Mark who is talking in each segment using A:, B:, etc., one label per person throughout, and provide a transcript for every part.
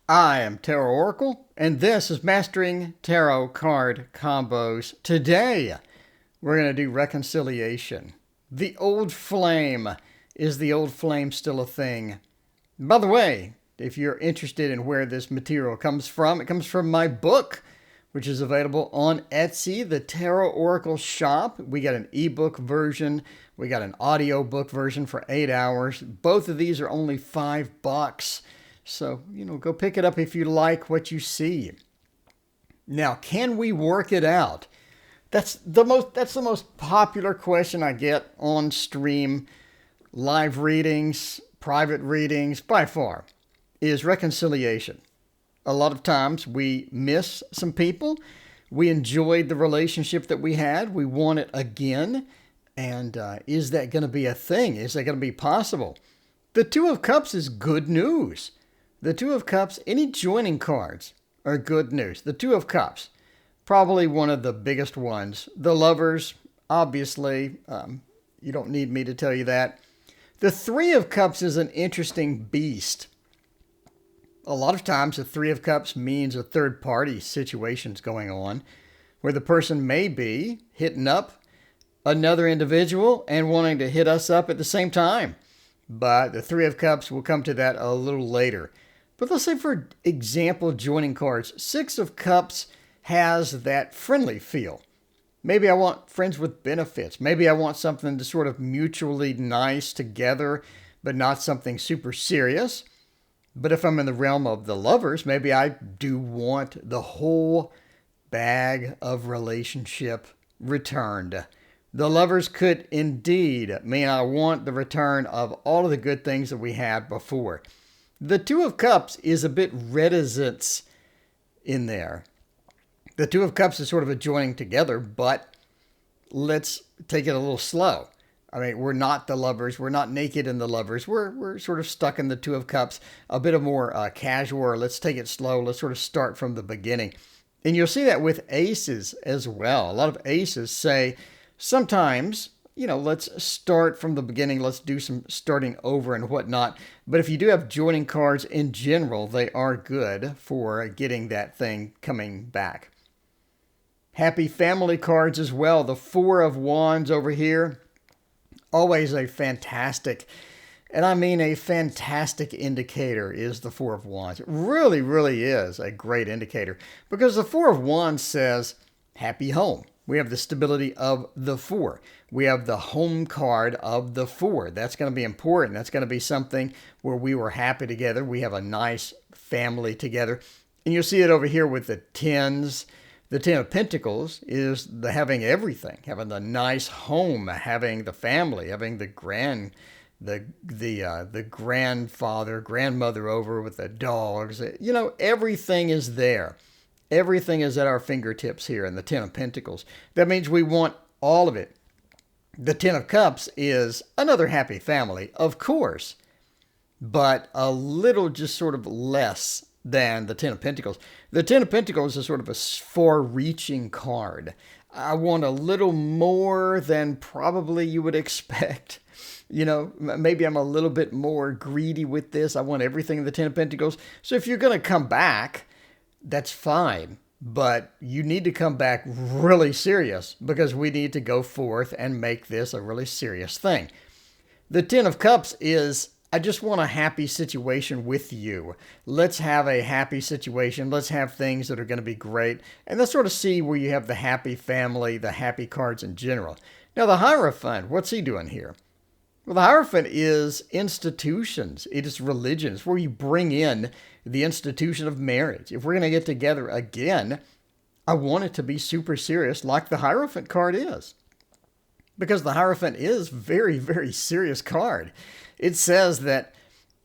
A: I am TarotOracle, and this is Mastering Tarot Card Combos. Today, we're going to do reconciliation. The old flame. Is the old flame still a thing? By the way, if you're interested in where this material comes from, it comes from my book, which is available on Etsy, the TarotOracle shop. We got an ebook version. We got an audiobook version for 8 hours. Both of these are only $5. So, go pick it up if you like what you see. Now, can we work it out? That's the most popular question I get on stream, live readings, private readings, by far, is reconciliation. A lot of times we miss some people. We enjoyed the relationship that we had. We want it again. And is that going to be a thing? Is that going to be possible? The Two of Cups is good news. The Two of Cups, any joining cards are good news. The Two of Cups, probably one of the biggest ones. The Lovers, obviously, you don't need me to tell you that. The Three of Cups is an interesting beast. A lot of times the Three of Cups means a third-party situation's going on where the person may be hitting up another individual and wanting to hit us up at the same time. But the Three of Cups, we'll come to that a little later. But let's say, for example, joining cards, Six of Cups has that friendly feel. Maybe I want friends with benefits. Maybe I want something to sort of mutually nice together, but not something super serious. But if I'm in the realm of the Lovers, maybe I do want the whole bag of relationship returned. The Lovers could indeed mean I want the return of all of the good things that we had before. The Two of Cups is a bit reticence in there. The Two of Cups is sort of a joining together, but let's take it a little slow. I mean, we're not the Lovers. We're not naked in the Lovers. We're sort of stuck in the Two of Cups, a bit of more casual, or let's take it slow. Let's sort of start from the beginning. And you'll see that with aces as well. A lot of aces say sometimes, let's start from the beginning. Let's do some starting over and whatnot. But if you do have joining cards in general, they are good for getting that thing coming back. Happy family cards as well. The Four of Wands over here, always a fantastic, and I mean a fantastic indicator is the Four of Wands. It really, really is a great indicator because the Four of Wands says happy home. We have the stability of the Four. We have the home card of the Four. That's going to be important. That's going to be something where we were happy together. We have a nice family together. And you'll see it over here with the tens. The Ten of Pentacles is the having everything, having the nice home, having the family, having the grandfather, grandmother over with the dogs. Everything is there. Everything is at our fingertips here in the Ten of Pentacles. That means we want all of it. The Ten of Cups is another happy family, of course, but a little just sort of less than the Ten of Pentacles. The Ten of Pentacles is sort of a far-reaching card. I want a little more than probably you would expect. Maybe I'm a little bit more greedy with this. I want everything in the Ten of Pentacles. So if you're going to come back, that's fine. But you need to come back really serious because we need to go forth and make this a really serious thing. The Ten of Cups is, I just want a happy situation with you. Let's have a happy situation. Let's have things that are going to be great. And let's sort of see where you have the happy family, the happy cards in general. Now, the Hierophant, what's he doing here? Well, the Hierophant is institutions. It is religion. It's where you bring in the institution of marriage. If we're going to get together again, I want it to be super serious like the Hierophant card is. Because the Hierophant is very, very serious card. It says that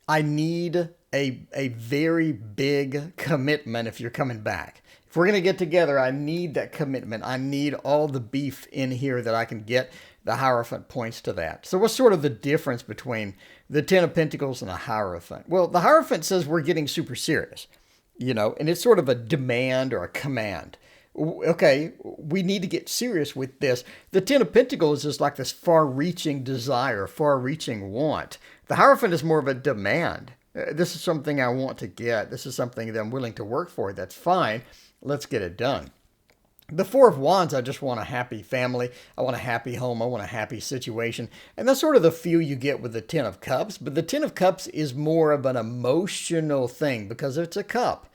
A: I need a very big commitment if you're coming back. If we're going to get together, I need that commitment. I need all the beef in here that I can get. The Hierophant points to that. So what's sort of the difference between the Ten of Pentacles and the Hierophant? Well, the Hierophant says we're getting super serious, and it's sort of a demand or a command. Okay, we need to get serious with this. The Ten of Pentacles is like this far-reaching desire, far-reaching want. The Hierophant is more of a demand. This is something I want to get. This is something that I'm willing to work for. That's fine. Let's get it done. The Four of Wands, I just want a happy family. I want a happy home. I want a happy situation. And that's sort of the feel you get with the Ten of Cups. But the Ten of Cups is more of an emotional thing because it's a cup.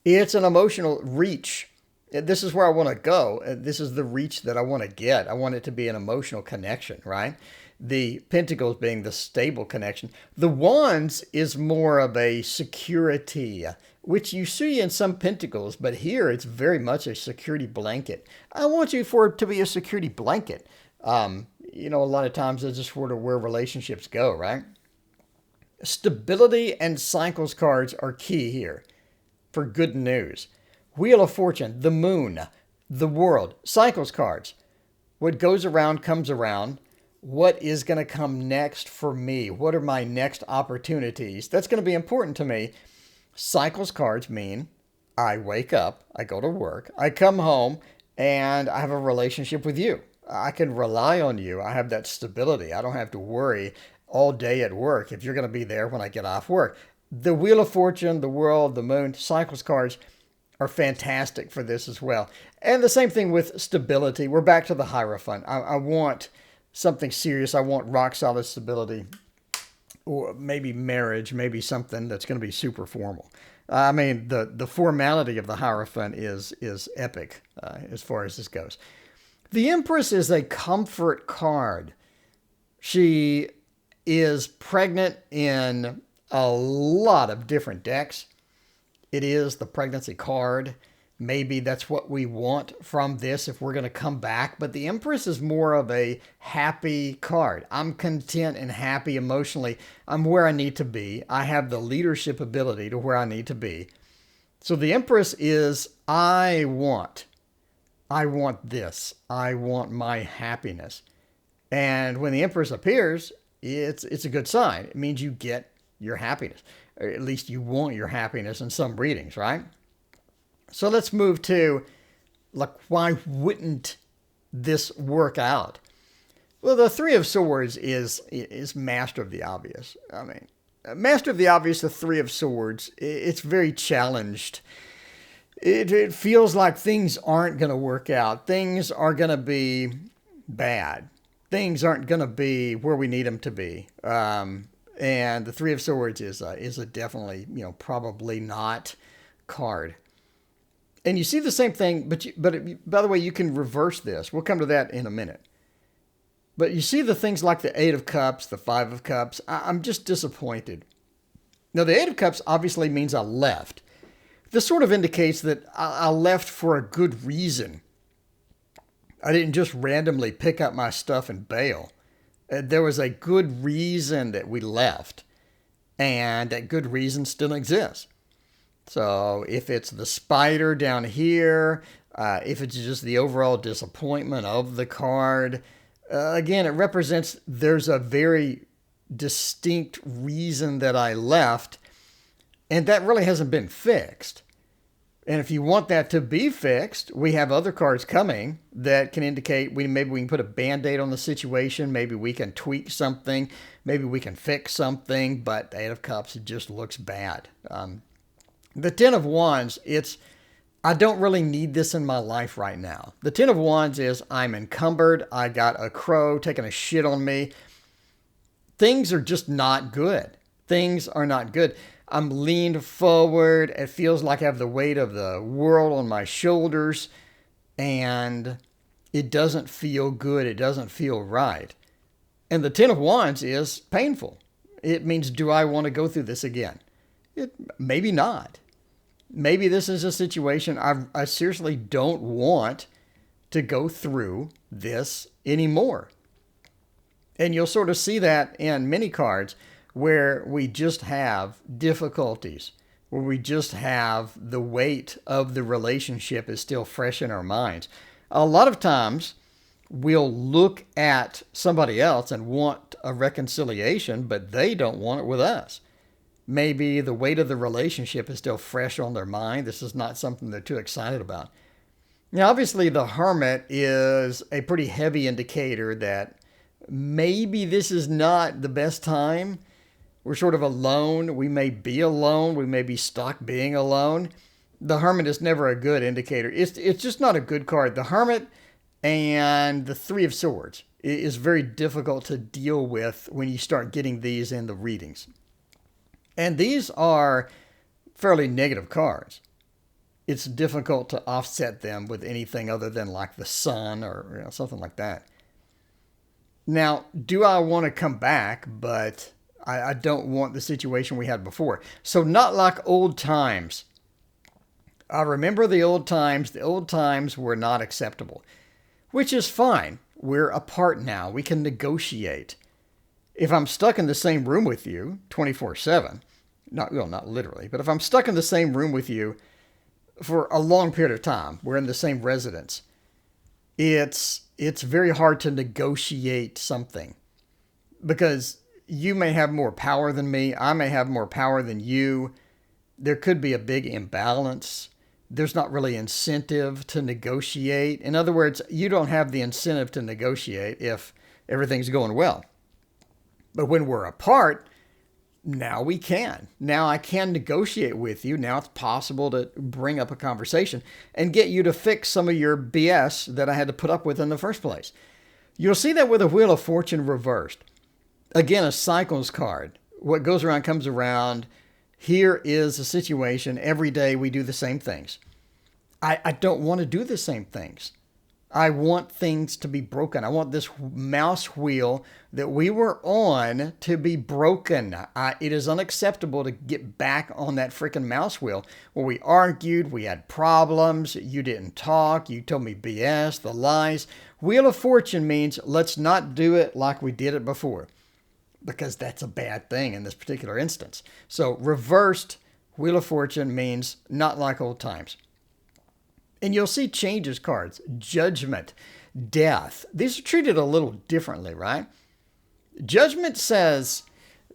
A: It's an emotional reach. This is where I want to go. This is the reach that I want to get. I want it to be an emotional connection, right? The Pentacles being the stable connection. The Wands is more of a security, which you see in some Pentacles, but here it's very much a security blanket. I want you for it to be a security blanket. A lot of times that's just sort of where relationships go, right? Stability and cycles cards are key here for good news. Wheel of Fortune, the Moon, the World, cycles cards. What goes around comes around. What is going to come next for me? What are my next opportunities? That's going to be important to me. Cycles cards mean I wake up, I go to work, I come home, and I have a relationship with you. I can rely on you. I have that stability. I don't have to worry all day at work if you're going to be there when I get off work. The Wheel of Fortune, the World, the Moon, cycles cards are fantastic for this as well. And the same thing with stability. We're back to the Hierophant. I want something serious. I want rock solid stability, or maybe marriage, maybe something that's going to be super formal. I mean, the formality of the Hierophant is epic as far as this goes. The Empress is a comfort card. She is pregnant in a lot of different decks. It is the pregnancy card. Maybe that's what we want from this if we're going to come back. But the Empress is more of a happy card. I'm content and happy emotionally. I'm where I need to be. I have the leadership ability to where I need to be. So the Empress is, I want this. I want my happiness. And when the Empress appears, it's a good sign. It means you get your happiness. Or at least you want your happiness in some readings, right? So let's move to, like, why wouldn't this work out? Well, the Three of Swords is master of the obvious. I mean, master of the obvious, the Three of Swords, it's very challenged. It feels like things aren't going to work out. Things are going to be bad. Things aren't going to be where we need them to be. And the Three of Swords is a definitely, probably not card. And you see the same thing, but by the way, you can reverse this. We'll come to that in a minute. But you see the things like the Eight of Cups, the Five of Cups. I'm just disappointed. Now, the Eight of Cups obviously means I left. This sort of indicates that I left for a good reason. I didn't just randomly pick up my stuff and bail. There was a good reason that we left, and that good reason still exists. So if it's the spider down here, if it's just the overall disappointment of the card, again, it represents there's a very distinct reason that I left, and that really hasn't been fixed. And if you want that to be fixed, we have other cards coming that can indicate maybe we can put a Bandaid on the situation. Maybe we can tweak something. Maybe we can fix something. But the Eight of Cups, it just looks bad. The Ten of Wands, I don't really need this in my life right now. The Ten of Wands is I'm encumbered. I got a crow taking a shit on me. Things are just not good. Things are not good. I'm leaned forward. It feels like I have the weight of the world on my shoulders. And it doesn't feel good. It doesn't feel right. And the Ten of Wands is painful. It means, do I want to go through this again? Maybe not. Maybe this is a situation I seriously don't want to go through this anymore. And you'll sort of see that in many cards where we just have difficulties, where we just have the weight of the relationship is still fresh in our minds. A lot of times we'll look at somebody else and want a reconciliation, but they don't want it with us. Maybe the weight of the relationship is still fresh on their mind. This is not something they're too excited about. Now, obviously, the Hermit is a pretty heavy indicator that maybe this is not the best time. We're sort of alone. We may be alone. We may be stuck being alone. The Hermit is never a good indicator. It's just not a good card. The Hermit and the Three of Swords is very difficult to deal with when you start getting these in the readings. And these are fairly negative cards. It's difficult to offset them with anything other than like the Sun or something like that. Now, do I want to come back, but I don't want the situation we had before. So not like old times. I remember the old times. The old times were not acceptable, which is fine. We're apart now. We can negotiate. If I'm stuck in the same room with you 24/7, not literally, but if I'm stuck in the same room with you for a long period of time, we're in the same residence, it's very hard to negotiate something because you may have more power than me. I may have more power than you. There could be a big imbalance. There's not really incentive to negotiate. In other words, you don't have the incentive to negotiate if everything's going well. But when we're apart, now we can. Now I can negotiate with you. Now it's possible to bring up a conversation and get you to fix some of your BS that I had to put up with in the first place. You'll see that with a Wheel of Fortune reversed. Again, a cycles card. What goes around comes around. Here is a situation. Every day we do the same things. I don't want to do the same things. I want things to be broken. I want this mouse wheel that we were on to be broken. It is unacceptable to get back on that freaking mouse wheel where we argued, we had problems, you didn't talk, you told me BS, the lies. Wheel of Fortune means let's not do it like we did it before, because that's a bad thing in this particular instance. So reversed Wheel of Fortune means not like old times. And you'll see changes cards, judgment, death. These are treated a little differently, right? Judgment says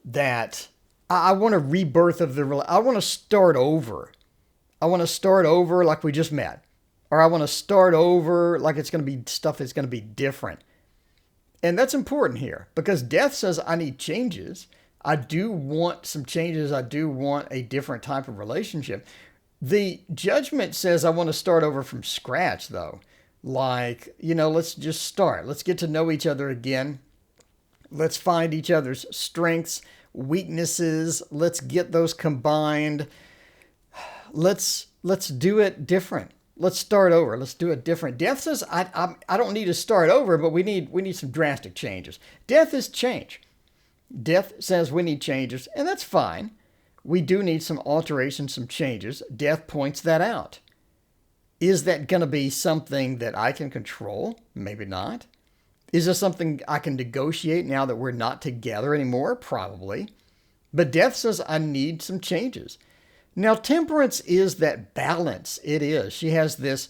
A: that I want a rebirth of I want to start over. I want to start over like we just met. Or I want to start over like it's going to be stuff that's going to be different. And that's important here because death says I need changes. I do want some changes. I do want a different type of relationship. The judgment says I want to start over from scratch, though. Like, let's just start. Let's get to know each other again. Let's find each other's strengths, weaknesses. Let's get those combined. Let's do it different. Let's start over. Let's do it different. Death says I don't need to start over, but we need some drastic changes. Death is change. Death says we need changes, and that's fine. We do need some alterations, some changes. Death points that out. Is that going to be something that I can control? Maybe not. Is this something I can negotiate now that we're not together anymore? Probably. But death says I need some changes. Now, temperance is that balance. It is. She has this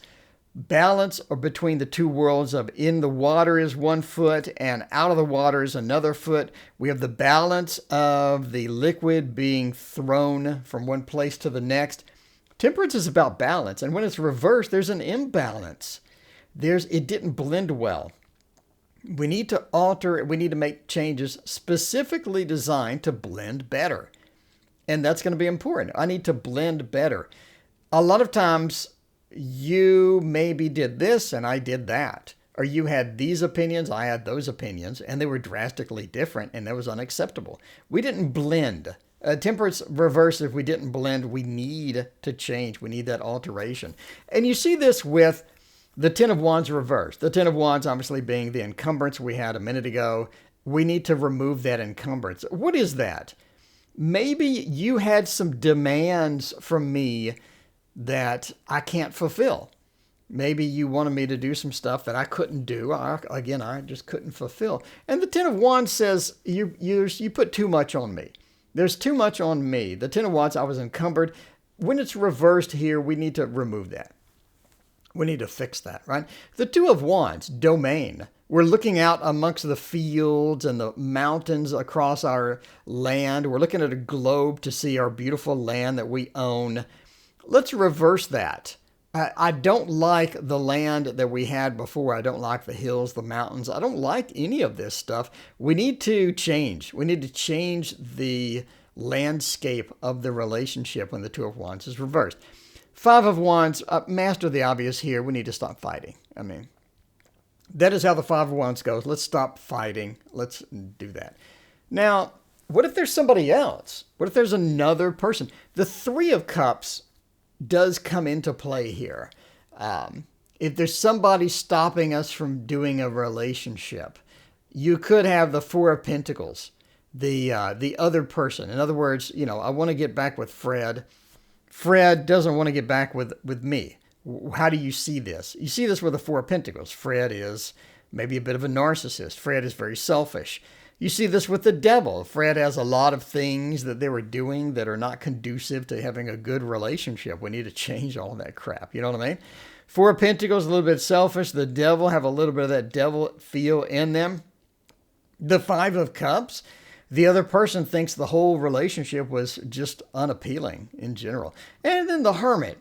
A: balance between the two worlds of in the water is 1 foot and out of the water is another foot. We have the balance of the liquid being thrown from one place to the next. Temperance is about balance. And when it's reversed, there's an imbalance. It didn't blend well. We need to alter, we need to make changes specifically designed to blend better. And that's going to be important. I need to blend better. A lot of times, you maybe did this and I did that. Or you had these opinions, I had those opinions, and they were drastically different, and that was unacceptable. We didn't blend. Temperance reverse, if we didn't blend, we need to change. We need that alteration. And you see this with the Ten of Wands reversed. The Ten of Wands obviously being the encumbrance we had a minute ago. We need to remove that encumbrance. What is that? Maybe you had some demands from me that I can't fulfill. Maybe you wanted me to do some stuff that I couldn't do. I just couldn't fulfill. And the Ten of Wands says you put too much on me. There's too much on me. The Ten of Wands, I was encumbered. When it's reversed here, we need to remove that. We need to fix that, right? The Two of Wands, domain. We're looking out amongst the fields and the mountains across our land. We're looking at a globe to see our beautiful land that we own. Let's reverse that. I don't like the land that we had before. I don't like the hills, the mountains. I don't like any of this stuff. We need to change. We need to change the landscape of the relationship when the Two of Wands is reversed. Five of Wands, master the obvious here. We need to stop fighting. I mean, that is how the Five of Wands goes. Let's stop fighting. Let's do that. Now, what if there's somebody else? What if there's another person? The Three of Cups does come into play here. If there's somebody stopping us from doing a relationship, you could have the Four of Pentacles, the other person. In other words, I want to get back with Fred. Fred doesn't want to get back with me. How do you see this? You see this with the Four of Pentacles. Fred is maybe a bit of a narcissist. Fred is very selfish. You see this with the Devil. Fred has a lot of things that they were doing that are not conducive to having a good relationship. We need to change all that crap. You know what I mean? Four of Pentacles, a little bit selfish. The Devil have a little bit of that devil feel in them. The Five of Cups, the other person thinks the whole relationship was just unappealing in general. And then the Hermit.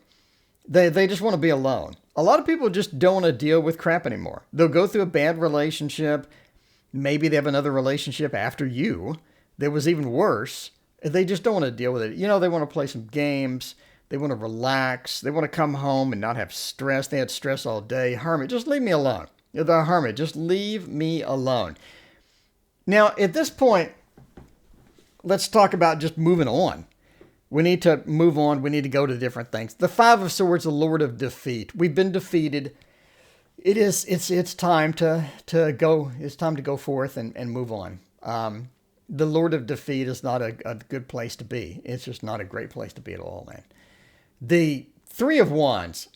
A: They just want to be alone. A lot of people just don't want to deal with crap anymore. They'll go through a bad relationship. Maybe they have another relationship after you that was even worse. They just don't want to deal with it. They want to play some games. They want to relax. They want to come home and not have stress. They had stress all day. Hermit, just leave me alone. The Hermit, just leave me alone. Now, at this point, let's talk about just moving on. We need to move on. We need to go to different things. The Five of Swords, the Lord of Defeat. We've been defeated. It's time to go. It's time to go forth and move on. The Lord of Defeat is not a good place to be. It's just not a great place to be at all, man. The Three of Wands,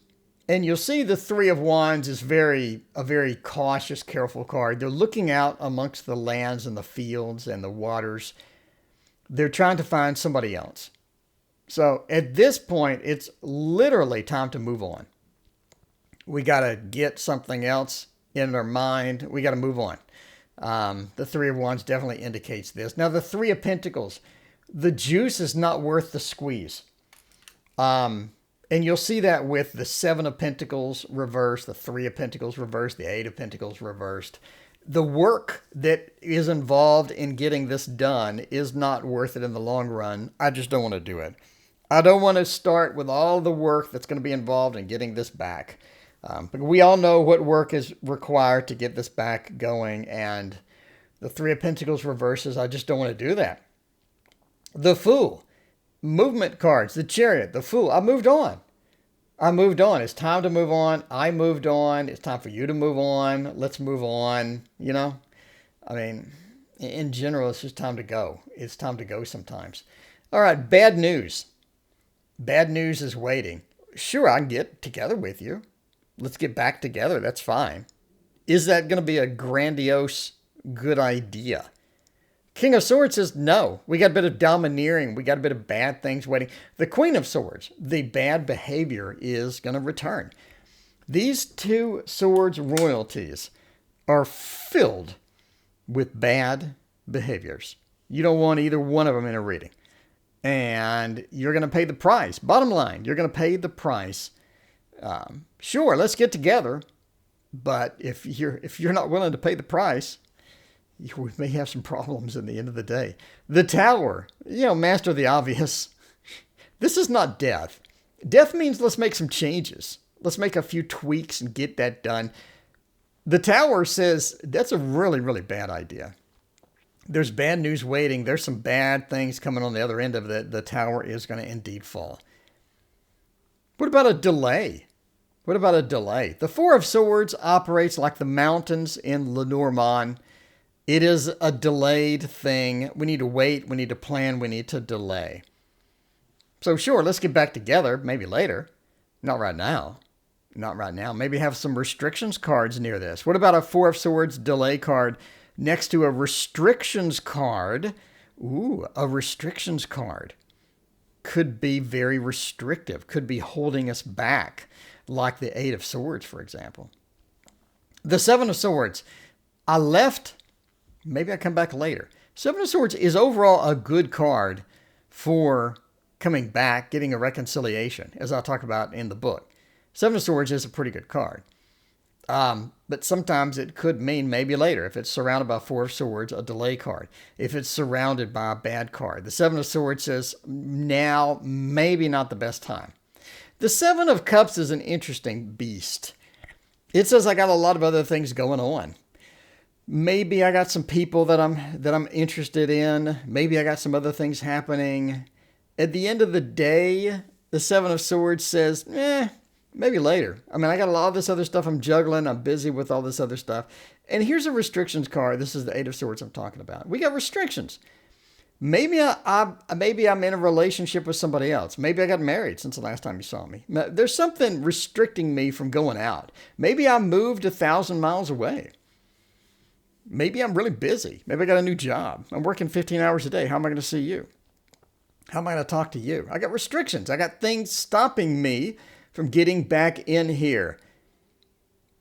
A: and you'll see the Three of Wands is a very cautious, careful card. They're looking out amongst the lands and the fields and the waters. They're trying to find somebody else. So at this point, it's literally time to move on. We got to get something else in our mind. We got to move on. The Three of Wands definitely indicates this. Now, the Three of Pentacles, the juice is not worth the squeeze. And you'll see that with the Seven of Pentacles reversed, the Three of Pentacles reversed, the Eight of Pentacles reversed. The work that is involved in getting this done is not worth it in the long run. I just don't want to do it. I don't want to start with all the work that's going to be involved in getting this back. But we all know what work is required to get this back going. And the Three of Pentacles reverses, I just don't want to do that. The Fool. Movement cards. The Chariot. The Fool. I moved on. It's time to move on. I moved on. It's time for you to move on. Let's move on. I mean, in general, it's just time to go. It's time to go sometimes. All right. Bad news. Bad news is waiting. Sure, I can get together with you. Let's get back together. That's fine. Is that going to be a grandiose, good idea? King of Swords says no. We got a bit of domineering. We got a bit of bad things waiting. The Queen of Swords, the bad behavior is going to return. These two swords royalties are filled with bad behaviors. You don't want either one of them in a reading. And you're going to pay the price. Bottom line, you're going to pay the price. Sure, let's get together. But if you're not willing to pay the price, we may have some problems at the end of the day. The Tower, master the obvious. This is not death. Death means let's make some changes. Let's make a few tweaks and get that done. The Tower says that's a really, really bad idea. There's bad news waiting. There's some bad things coming on the other end of it. The Tower is going to indeed fall. What about a delay? The Four of Swords operates like the mountains in Lenormand. It is a delayed thing. We need to wait. We need to plan. We need to delay. So sure, let's get back together. Maybe later. Not right now. Maybe have some restrictions cards near this. What about a Four of Swords delay card next to a restrictions card? Ooh, a restrictions card could be very restrictive, could be holding us back, like the Eight of Swords, for example. The Seven of Swords, I left, maybe I come back later. Seven of Swords is overall a good card for coming back, getting a reconciliation, as I'll talk about in the book. Seven of Swords is a pretty good card. But sometimes it could mean maybe later. If it's surrounded by Four of Swords, a delay card. If it's surrounded by a bad card. The Seven of Swords says now, maybe not the best time. The Seven of Cups is an interesting beast. It says I got a lot of other things going on. Maybe I got some people that I'm interested in. Maybe I got some other things happening. At the end of the day, the Seven of Swords says, maybe later. I mean, I got a lot of this other stuff I'm juggling. I'm busy with all this other stuff. And here's a restrictions card. This is the Eight of Swords I'm talking about. We got restrictions. Maybe I'm in a relationship with somebody else. Maybe I got married since the last time you saw me. There's something restricting me from going out. Maybe I moved 1,000 miles away. Maybe I'm really busy. Maybe I got a new job. I'm working 15 hours a day. How am I going to see you? How am I going to talk to you? I got restrictions. I got things stopping me from getting back in here.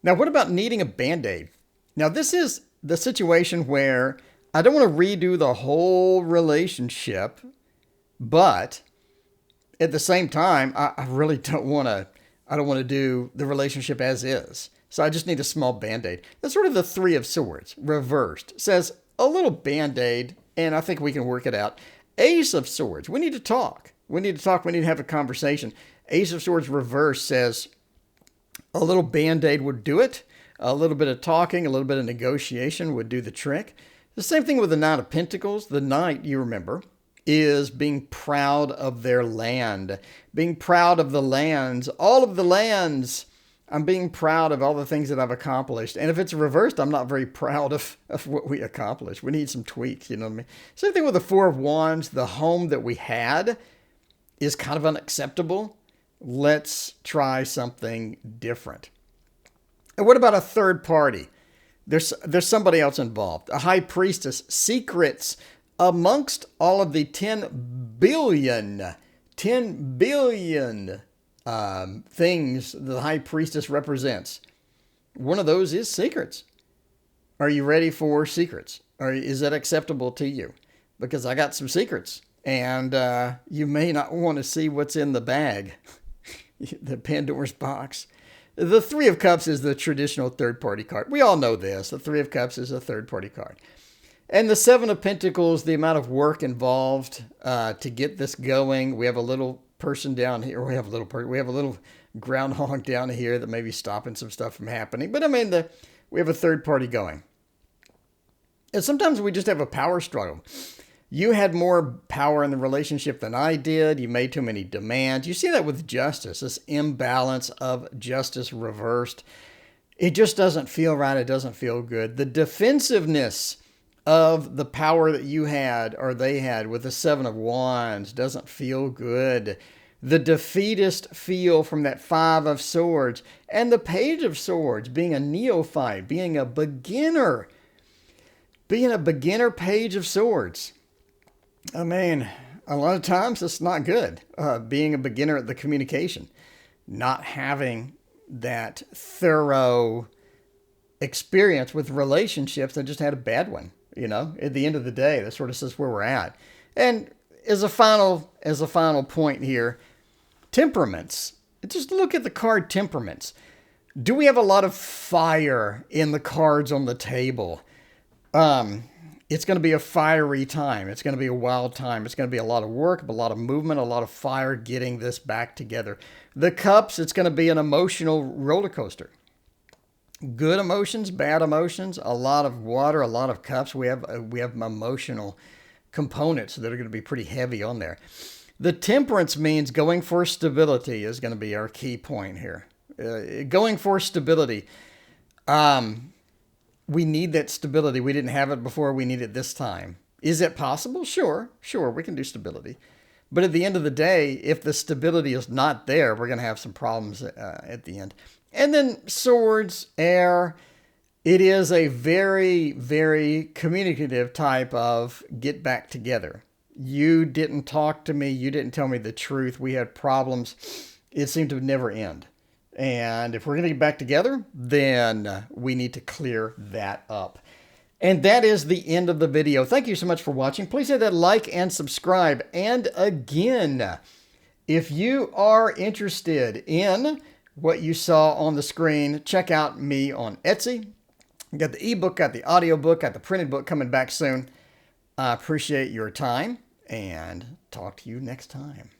A: Now, what about needing a Band-Aid? Now, this is the situation where I don't want to redo the whole relationship, but at the same time, I really don't want to do the relationship as is. So I just need a small Band-Aid. That's sort of the Three of Swords, reversed. Says a little Band-Aid, and I think we can work it out. Ace of Swords, we need to talk. We need to have a conversation. Ace of Swords reversed says a little Band-Aid would do it. A little bit of talking, a little bit of negotiation would do the trick. The same thing with the Knight of Pentacles. The Knight, you remember, is being proud of their land. Being proud of the lands. All of the lands. I'm being proud of all the things that I've accomplished. And if it's reversed, I'm not very proud of what we accomplished. We need some tweaks, you know what I mean? Same thing with the Four of Wands. The home that we had is kind of unacceptable. Let's try something different. And what about a third party? There's somebody else involved. A high priestess. Secrets amongst all of the 10 billion things the high priestess represents. One of those is secrets. Are you ready for secrets? Or is that acceptable to you? Because I got some secrets. And you may not want to see what's in the bag. The Pandora's box. The Three of Cups is the traditional third-party card. We all know this. The Three of Cups is a third-party card. And the Seven of Pentacles, the amount of work involved to get this going. We have a little person down here. We have a little groundhog down here that may be stopping some stuff from happening. But I mean, we have a third party going. And sometimes we just have a power struggle. You had more power in the relationship than I did. You made too many demands. You see that with justice, this imbalance of justice reversed. It just doesn't feel right. It doesn't feel good. The defensiveness of the power that you had or they had with the Seven of Wands doesn't feel good. The defeatist feel from that Five of Swords and the Page of Swords, being a neophyte, being a beginner Page of Swords. I mean, a lot of times it's not good, being a beginner at the communication, not having that thorough experience with relationships. I just had a bad one, you know, at the end of the day. That sort of says where we're at. And as a final point here, temperaments. Just look at the card temperaments. Do we have a lot of fire in the cards on the table? It's going to be a fiery time. It's going to be a wild time. It's going to be a lot of work, a lot of movement, a lot of fire getting this back together. The cups, it's going to be an emotional roller coaster. Good emotions, bad emotions, a lot of water, a lot of cups. We have emotional components that are going to be pretty heavy on there. The temperance means going for stability is going to be our key point here. Going for stability. We need that stability. We didn't have it before. We need it this time. Is it possible? Sure, we can do stability. But at the end of the day, if the stability is not there, we're going to have some problems at the end. And then swords, air. It is a very, very communicative type of get back together. You didn't talk to me. You didn't tell me the truth. We had problems. It seemed to never end. And if we're going to get back together, then we need to clear that up. And that is the end of the video. Thank you so much for watching. Please hit that like and subscribe. And again, if you are interested in what you saw on the screen, check out me on Etsy. Got the ebook, got the audiobook, got the printed book coming back soon. I appreciate your time and talk to you next time.